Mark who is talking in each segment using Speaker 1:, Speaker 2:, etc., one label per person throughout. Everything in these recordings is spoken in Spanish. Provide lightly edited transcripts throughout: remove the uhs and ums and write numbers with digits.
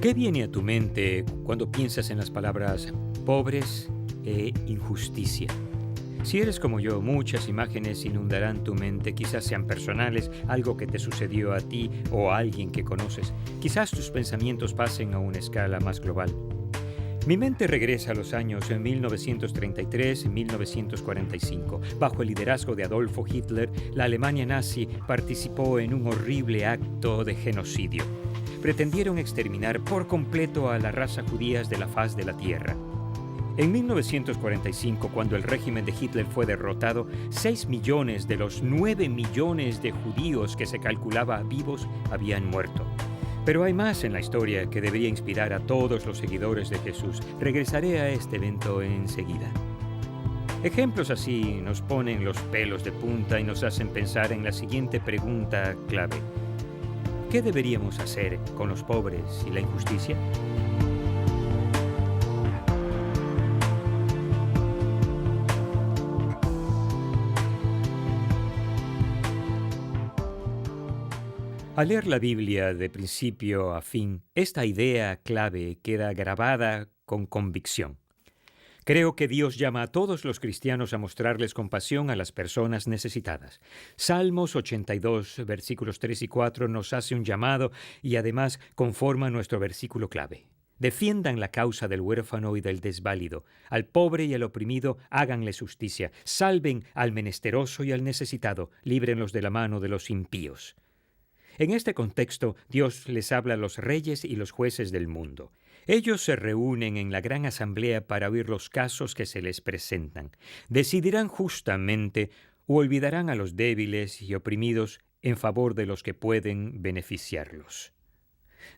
Speaker 1: ¿Qué viene a tu mente cuando piensas en las palabras pobres e injusticia? Si eres como yo, muchas imágenes inundarán tu mente, quizás sean personales, algo que te sucedió a ti o a alguien que conoces. Quizás tus pensamientos pasen a una escala más global. Mi mente regresa a los años en 1933 y 1945. Bajo el liderazgo de Adolfo Hitler, la Alemania nazi participó en un horrible acto de genocidio. Pretendieron exterminar por completo a la raza judía de la faz de la tierra. En 1945, cuando el régimen de Hitler fue derrotado, 6 millones de los 9 millones de judíos que se calculaba vivos habían muerto. Pero hay más en la historia que debería inspirar a todos los seguidores de Jesús. Regresaré a este evento enseguida. Ejemplos así nos ponen los pelos de punta y nos hacen pensar en la siguiente pregunta clave. ¿Qué deberíamos hacer con los pobres y la injusticia? Al leer la Biblia de principio a fin, esta idea clave queda grabada con convicción. Creo que Dios llama a todos los cristianos a mostrarles compasión a las personas necesitadas. Salmos 82, versículos 3 y 4 nos hace un llamado y además conforma nuestro versículo clave. Defiendan la causa del huérfano y del desválido. Al pobre y al oprimido háganles justicia. Salven al menesteroso y al necesitado. Líbrenlos de la mano de los impíos. En este contexto, Dios les habla a los reyes y los jueces del mundo. Ellos se reúnen en la gran asamblea para oír los casos que se les presentan. Decidirán justamente o olvidarán a los débiles y oprimidos en favor de los que pueden beneficiarlos.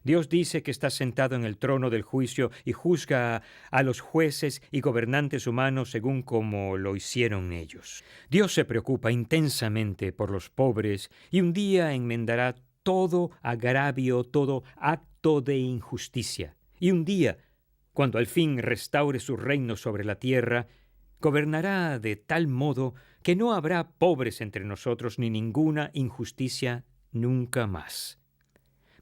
Speaker 1: Dios dice que está sentado en el trono del juicio y juzga a los jueces y gobernantes humanos según como lo hicieron ellos. Dios se preocupa intensamente por los pobres y un día enmendará todo agravio, todo acto de injusticia. Y un día, cuando al fin restaure su reino sobre la tierra, gobernará de tal modo que no habrá pobres entre nosotros ni ninguna injusticia nunca más.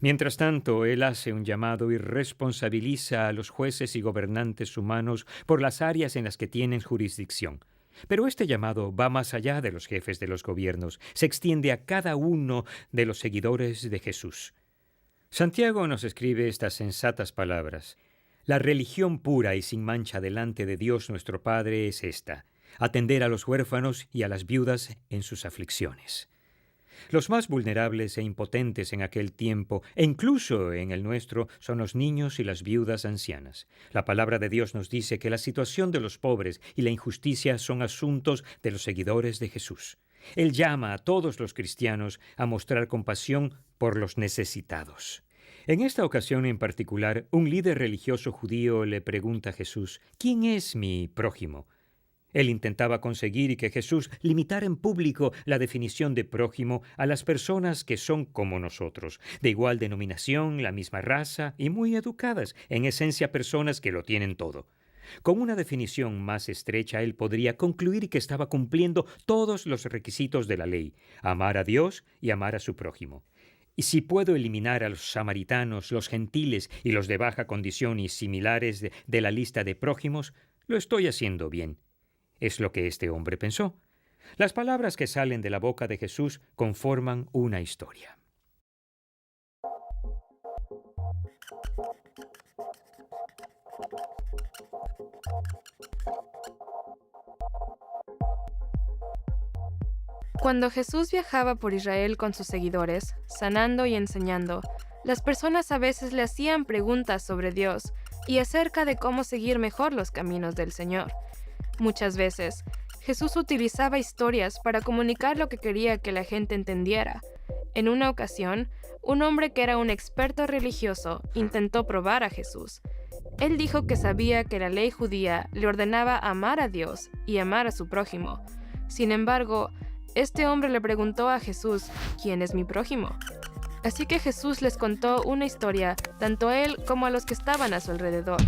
Speaker 1: Mientras tanto, Él hace un llamado y responsabiliza a los jueces y gobernantes humanos por las áreas en las que tienen jurisdicción. Pero este llamado va más allá de los jefes de los gobiernos, se extiende a cada uno de los seguidores de Jesús. Santiago nos escribe estas sensatas palabras. La religión pura y sin mancha delante de Dios nuestro Padre es esta: atender a los huérfanos y a las viudas en sus aflicciones. Los más vulnerables e impotentes en aquel tiempo, e incluso en el nuestro, son los niños y las viudas ancianas. La palabra de Dios nos dice que la situación de los pobres y la injusticia son asuntos de los seguidores de Jesús. Él llama a todos los cristianos a mostrar compasión por los necesitados. En esta ocasión en particular, un líder religioso judío le pregunta a Jesús: ¿quién es mi prójimo? Él intentaba conseguir que Jesús limitara en público la definición de prójimo a las personas que son como nosotros, de igual denominación, la misma raza y muy educadas, en esencia personas que lo tienen todo. Con una definición más estrecha, él podría concluir que estaba cumpliendo todos los requisitos de la ley: amar a Dios y amar a su prójimo. Y si puedo eliminar a los samaritanos, los gentiles y los de baja condición y similares de la lista de prójimos, lo estoy haciendo bien. Es lo que este hombre pensó. Las palabras que salen de la boca de Jesús conforman una historia.
Speaker 2: Cuando Jesús viajaba por Israel con sus seguidores, sanando y enseñando, las personas a veces le hacían preguntas sobre Dios y acerca de cómo seguir mejor los caminos del Señor. Muchas veces, Jesús utilizaba historias para comunicar lo que quería que la gente entendiera. En una ocasión, un hombre que era un experto religioso intentó probar a Jesús. Él dijo que sabía que la ley judía le ordenaba amar a Dios y amar a su prójimo. Sin embargo, este hombre le preguntó a Jesús: ¿quién es mi prójimo? Así que Jesús les contó una historia, tanto a él como a los que estaban a su alrededor.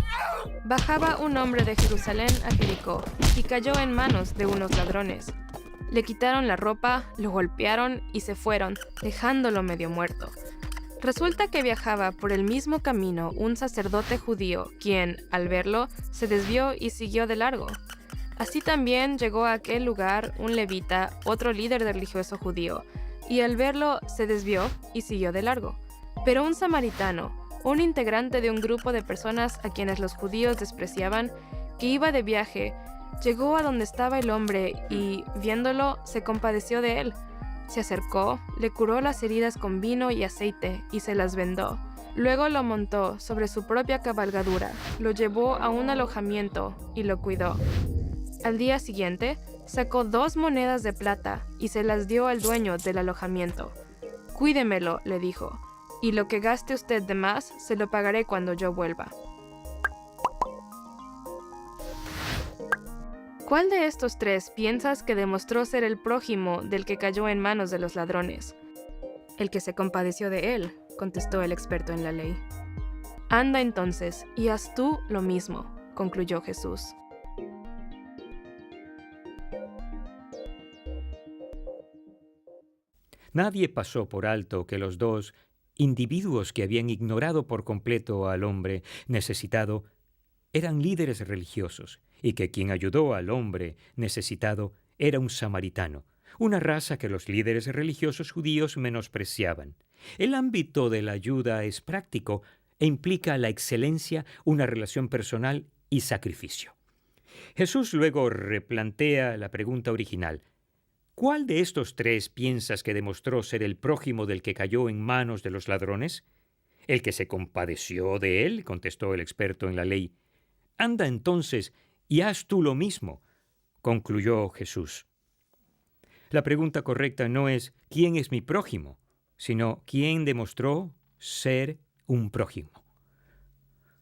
Speaker 2: Bajaba un hombre de Jerusalén a Jericó y cayó en manos de unos ladrones. Le quitaron la ropa, lo golpearon y se fueron, dejándolo medio muerto. Resulta que viajaba por el mismo camino un sacerdote judío, quien, al verlo, se desvió y siguió de largo. Así también llegó a aquel lugar un levita, otro líder religioso judío, y al verlo se desvió y siguió de largo. Pero un samaritano, un integrante de un grupo de personas a quienes los judíos despreciaban, que iba de viaje, llegó a donde estaba el hombre y, viéndolo, se compadeció de él. Se acercó, le curó las heridas con vino y aceite y se las vendó. Luego lo montó sobre su propia cabalgadura, lo llevó a un alojamiento y lo cuidó. Al día siguiente, sacó 2 monedas de plata y se las dio al dueño del alojamiento. «Cuídemelo», le dijo, «y lo que gaste usted de más se lo pagaré cuando yo vuelva». ¿Cuál de estos 3 piensas que demostró ser el prójimo del que cayó en manos de los ladrones? «El que se compadeció de él», contestó el experto en la ley. «Anda entonces y haz tú lo mismo», concluyó Jesús.
Speaker 1: Nadie pasó por alto que los 2 individuos que habían ignorado por completo al hombre necesitado eran líderes religiosos y que quien ayudó al hombre necesitado era un samaritano, una raza que los líderes religiosos judíos menospreciaban. El ámbito de la ayuda es práctico e implica la excelencia, una relación personal y sacrificio. Jesús luego replantea la pregunta original. ¿Cuál de estos 3 piensas que demostró ser el prójimo del que cayó en manos de los ladrones? «El que se compadeció de él», contestó el experto en la ley. «Anda entonces y haz tú lo mismo», concluyó Jesús. La pregunta correcta no es «¿quién es mi prójimo?», sino «¿quién demostró ser un prójimo?».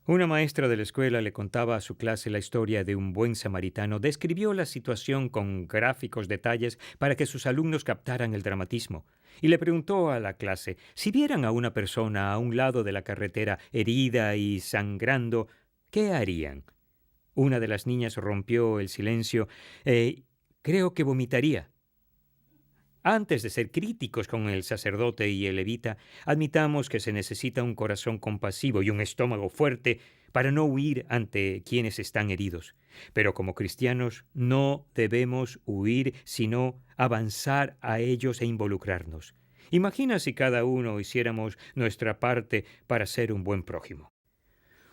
Speaker 1: Una maestra de la escuela le contaba a su clase la historia de un buen samaritano. Describió la situación con gráficos detalles para que sus alumnos captaran el dramatismo. Y le preguntó a la clase, si vieran a una persona a un lado de la carretera herida y sangrando, ¿qué harían? Una de las niñas rompió el silencio. «Creo que vomitaría». Antes de ser críticos con el sacerdote y el levita, admitamos que se necesita un corazón compasivo y un estómago fuerte para no huir ante quienes están heridos. Pero como cristianos no debemos huir, sino avanzar a ellos e involucrarnos. Imagina si cada uno hiciéramos nuestra parte para ser un buen prójimo.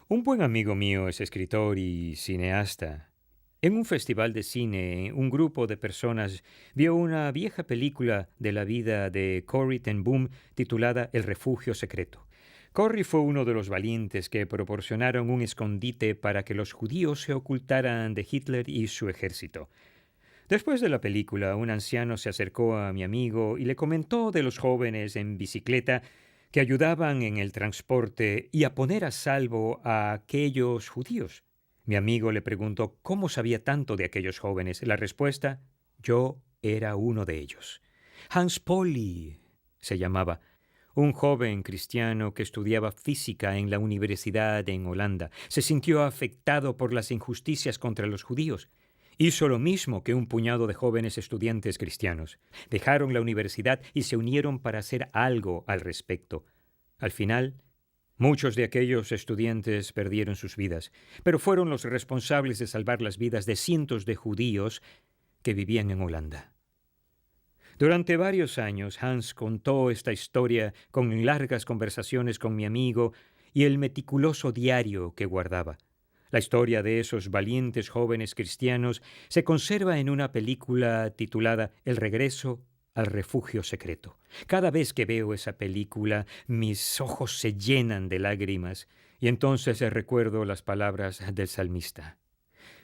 Speaker 1: Un buen amigo mío es escritor y cineasta. En un festival de cine, un grupo de personas vio una vieja película de la vida de Corrie ten Boom titulada El refugio secreto. Corrie fue uno de los valientes que proporcionaron un escondite para que los judíos se ocultaran de Hitler y su ejército. Después de la película, un anciano se acercó a mi amigo y le comentó de los jóvenes en bicicleta que ayudaban en el transporte y a poner a salvo a aquellos judíos. Mi amigo le preguntó cómo sabía tanto de aquellos jóvenes. La respuesta, yo era uno de ellos. Hans Pauli se llamaba, un joven cristiano que estudiaba física en la universidad en Holanda. Se sintió afectado por las injusticias contra los judíos. Hizo lo mismo que un puñado de jóvenes estudiantes cristianos. Dejaron la universidad y se unieron para hacer algo al respecto. Al final, muchos de aquellos estudiantes perdieron sus vidas, pero fueron los responsables de salvar las vidas de cientos de judíos que vivían en Holanda. Durante varios años, Hans contó esta historia con largas conversaciones con mi amigo y el meticuloso diario que guardaba. La historia de esos valientes jóvenes cristianos se conserva en una película titulada El regreso al refugio secreto. Cada vez que veo esa película, mis ojos se llenan de lágrimas y entonces recuerdo las palabras del salmista.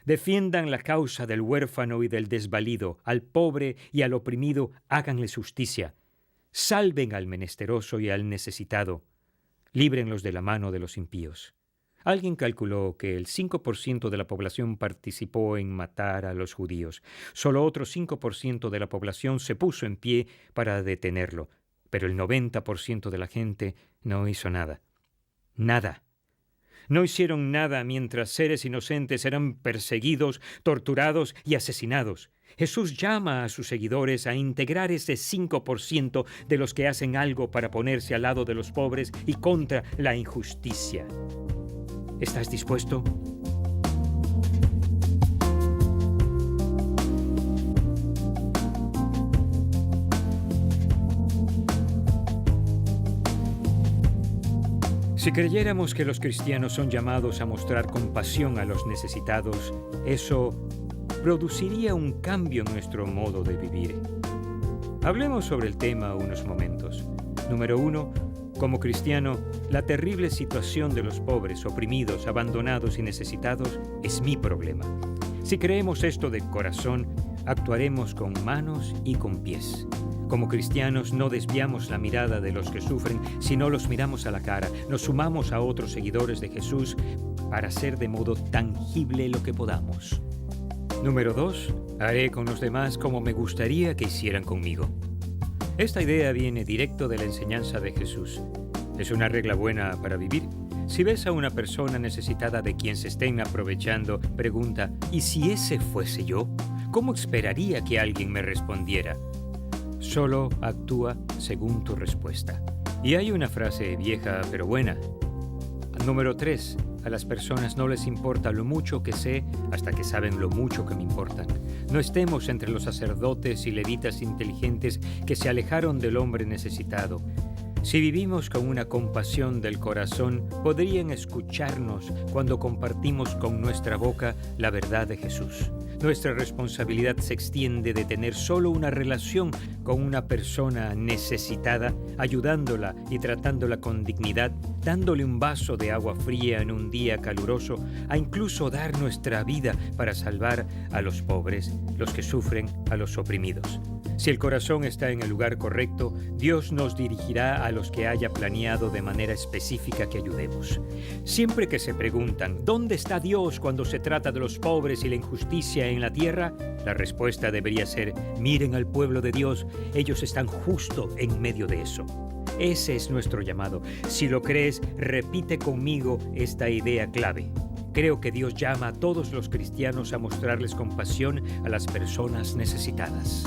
Speaker 1: Defiendan la causa del huérfano y del desvalido, al pobre y al oprimido háganles justicia. Salven al menesteroso y al necesitado. Líbrenlos de la mano de los impíos. Alguien calculó que el 5% de la población participó en matar a los judíos. Solo otro 5% de la población se puso en pie para detenerlo, pero el 90% de la gente no hizo nada. Nada. No hicieron nada mientras seres inocentes eran perseguidos, torturados y asesinados. Jesús llama a sus seguidores a integrar ese 5% de los que hacen algo para ponerse al lado de los pobres y contra la injusticia. ¿Estás dispuesto? Si creyéramos que los cristianos son llamados a mostrar compasión a los necesitados, eso produciría un cambio en nuestro modo de vivir. Hablemos sobre el tema unos momentos. Número 1. Como cristiano, la terrible situación de los pobres, oprimidos, abandonados y necesitados es mi problema. Si creemos esto de corazón, actuaremos con manos y con pies. Como cristianos no desviamos la mirada de los que sufren, sino los miramos a la cara. Nos sumamos a otros seguidores de Jesús para hacer de modo tangible lo que podamos. Número 2. Haré con los demás como me gustaría que hicieran conmigo. Esta idea viene directo de la enseñanza de Jesús. Es una regla buena para vivir. Si ves a una persona necesitada de quien se estén aprovechando, pregunta, ¿y si ese fuese yo? ¿Cómo esperaría que alguien me respondiera? Solo actúa según tu respuesta. Y hay una frase vieja pero buena. Número 3. A las personas no les importa lo mucho que sé hasta que saben lo mucho que me importan. No estemos entre los sacerdotes y levitas inteligentes que se alejaron del hombre necesitado. Si vivimos con una compasión del corazón, podrían escucharnos cuando compartimos con nuestra boca la verdad de Jesús. Nuestra responsabilidad se extiende de tener solo una relación con una persona necesitada, ayudándola y tratándola con dignidad, dándole un vaso de agua fría en un día caluroso, a incluso dar nuestra vida para salvar a los pobres, los que sufren, a los oprimidos. Si el corazón está en el lugar correcto, Dios nos dirigirá a los que haya planeado de manera específica que ayudemos. Siempre que se preguntan, ¿dónde está Dios cuando se trata de los pobres y la injusticia en la tierra? La respuesta debería ser, miren al pueblo de Dios, ellos están justo en medio de eso. Ese es nuestro llamado. Si lo crees, repite conmigo esta idea clave. Creo que Dios llama a todos los cristianos a mostrarles compasión a las personas necesitadas.